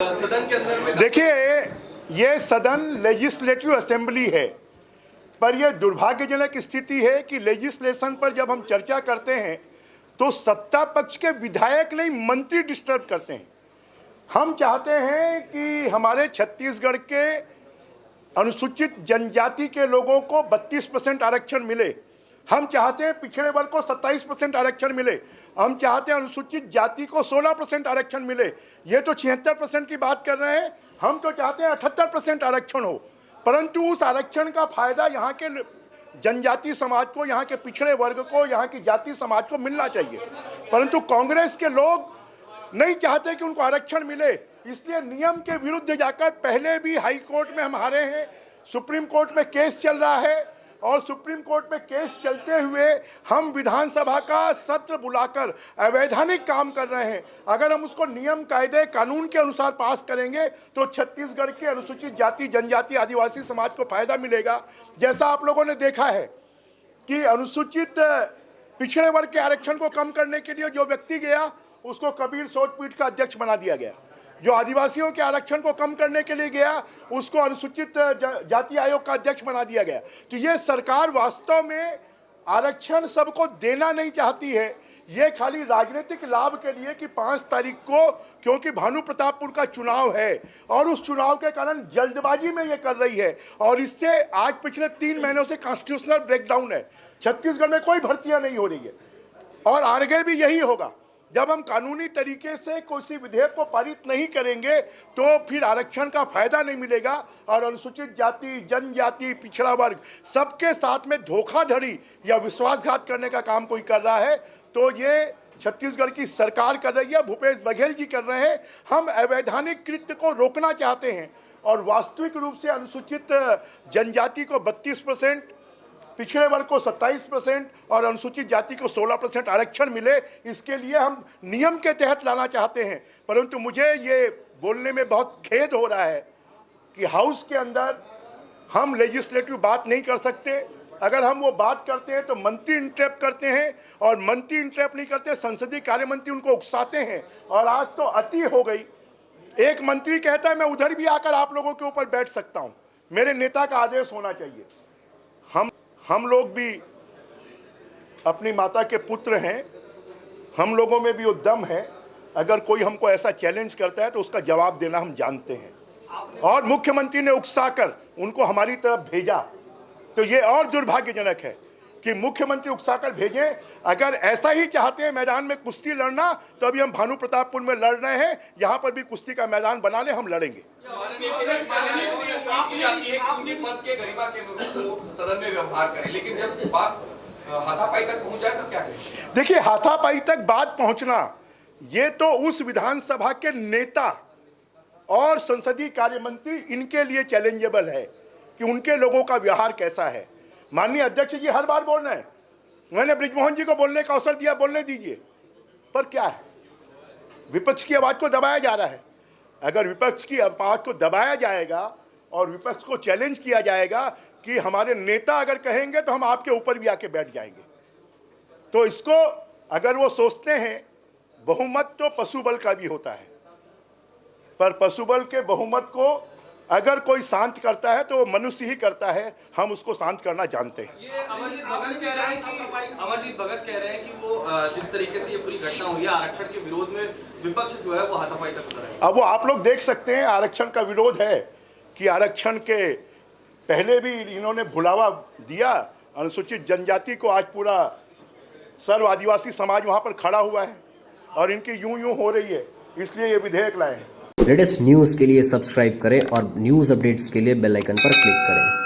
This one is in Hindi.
सदन के अंदर में देखिए, ये सदन लेजिस्लेटिव असेंबली है, पर यह दुर्भाग्यजनक स्थिति है कि लेजिस्लेशन पर जब हम चर्चा करते हैं तो सत्ता पक्ष के विधायक नहीं मंत्री डिस्टर्ब करते हैं। हम चाहते हैं कि हमारे छत्तीसगढ़ के अनुसूचित जनजाति के लोगों को 32% आरक्षण मिले। हम चाहते हैं पिछड़े वर्ग को 27% आरक्षण मिले। हम चाहते हैं अनुसूचित जाति को 16% आरक्षण मिले। ये तो 76% की बात कर रहे हैं, हम तो चाहते हैं 78% आरक्षण हो। परंतु उस आरक्षण का फायदा यहाँ के जनजाति समाज को, यहाँ के पिछड़े वर्ग को, यहाँ की जाति समाज को मिलना चाहिए। परंतु कांग्रेस के लोग नहीं चाहते कि उनको आरक्षण मिले, इसलिए नियम के विरुद्ध जाकर पहले भी हाई कोर्ट में हम हारे हैं, सुप्रीम कोर्ट में केस चल रहा है और सुप्रीम कोर्ट में केस चलते हुए हम विधानसभा का सत्र बुलाकर अवैधानिक काम कर रहे हैं। अगर हम उसको नियम कायदे कानून के अनुसार पास करेंगे तो छत्तीसगढ़ के अनुसूचित जाति जनजाति आदिवासी समाज को फायदा मिलेगा। जैसा आप लोगों ने देखा है कि अनुसूचित पिछड़े वर्ग के आरक्षण को कम करने के लिए जो व्यक्ति गया उसको कबीर सोचपीठ का अध्यक्ष बना दिया गया। जो आदिवासियों के आरक्षण को कम करने के लिए गया उसको अनुसूचित जाति आयोग का अध्यक्ष बना दिया गया। तो ये सरकार वास्तव में आरक्षण सबको देना नहीं चाहती है, ये खाली राजनीतिक लाभ के लिए कि 5 तारीख को क्योंकि भानु प्रतापपुर का चुनाव है और उस चुनाव के कारण जल्दबाजी में ये कर रही है। और इससे आज पिछले 3 महीनों से कॉन्स्टिट्यूशनल ब्रेकडाउन है, छत्तीसगढ़ में कोई भर्तियां नहीं हो रही है और आगे भी यही होगा। जब हम कानूनी तरीके से किसी विधेयक को पारित नहीं करेंगे तो फिर आरक्षण का फायदा नहीं मिलेगा और अनुसूचित जाति जनजाति पिछड़ा वर्ग सबके साथ में धोखाधड़ी या विश्वासघात करने का काम कोई कर रहा है तो ये छत्तीसगढ़ की सरकार कर रही है, भूपेश बघेल जी कर रहे हैं। हम अवैधानिक कृत्य को रोकना चाहते हैं और वास्तविक रूप से अनुसूचित जनजाति को 32%, पिछड़े वर्ग को 27% और अनुसूचित जाति को 16% आरक्षण मिले, इसके लिए हम नियम के तहत लाना चाहते हैं। परंतु मुझे ये बोलने में बहुत खेद हो रहा है कि हाउस के अंदर हम लेजिस्लेटिव बात नहीं कर सकते। अगर हम वो बात करते हैं तो मंत्री इंटरप्ट करते हैं और मंत्री इंटरप्ट नहीं करते, संसदीय कार्य मंत्री उनको उकसाते हैं। और आज तो अति हो गई, एक मंत्री कहता है मैं उधर भी आकर आप लोगों के ऊपर बैठ सकता हूँ। मेरे नेता का आदेश होना चाहिए। हम लोग भी अपनी माता के पुत्र हैं, हम लोगों में भी वो दम है। अगर कोई हमको ऐसा चैलेंज करता है तो उसका जवाब देना हम जानते हैं। और मुख्यमंत्री ने उकसाकर उनको हमारी तरफ भेजा तो ये और दुर्भाग्यजनक है कि मुख्यमंत्री उकसाकर भेजें। अगर ऐसा ही चाहते हैं मैदान में कुश्ती लड़ना तो अभी हम भानु प्रतापपुर में लड़ रहे हैं, यहाँ पर भी कुश्ती का मैदान बना ले, हम लड़ेंगे। सदन में व्यवहार करें, लेकिन जब बात हाथापाई तक पहुंच जाए तो क्या करें? देखिए, हाथापाई तक बात पहुंचना ये तो उस विधानसभा के नेता और संसदीय कार्य मंत्री इनके लिए चैलेंजेबल है कि उनके लोगों का व्यवहार कैसा है। माननीय अध्यक्ष जी हर बार बोल रहे हैं, मैंने बृजमोहन जी को बोलने का अवसर दिया, बोलने दीजिए, पर क्या है, विपक्ष की आवाज को दबाया जा रहा है। अगर विपक्ष की आवाज को दबाया जाएगा और विपक्ष को चैलेंज किया जाएगा कि हमारे नेता अगर कहेंगे तो हम आपके ऊपर भी आके बैठ जाएंगे, तो इसको अगर वो सोचते हैं बहुमत तो पशुबल का भी होता है, पर पशुबल के बहुमत को अगर कोई शांत करता है तो वो मनुष्य ही करता है, हम उसको शांत करना जानते हैं। ये अमरजीत भगत कह रहे हैं कि वो जिस तरीके से ये पूरी घटना हुई है आरक्षण के विरोध में विपक्ष जो है वो हाथापाई तक उतरा है। अब वो आप लोग देख सकते हैं, आरक्षण का विरोध है कि आरक्षण के पहले भी इन्होंने बुलावा दिया अनुसूचित जनजाति को, आज पूरा सर्व आदिवासी समाज वहाँ पर खड़ा हुआ है और इनकी यूं हो रही है, इसलिए ये विधेयक लाए हैं। लेटेस्ट न्यूज़ के लिए सब्सक्राइब करें और न्यूज़ अपडेट्स के लिए बेल आइकन पर क्लिक करें।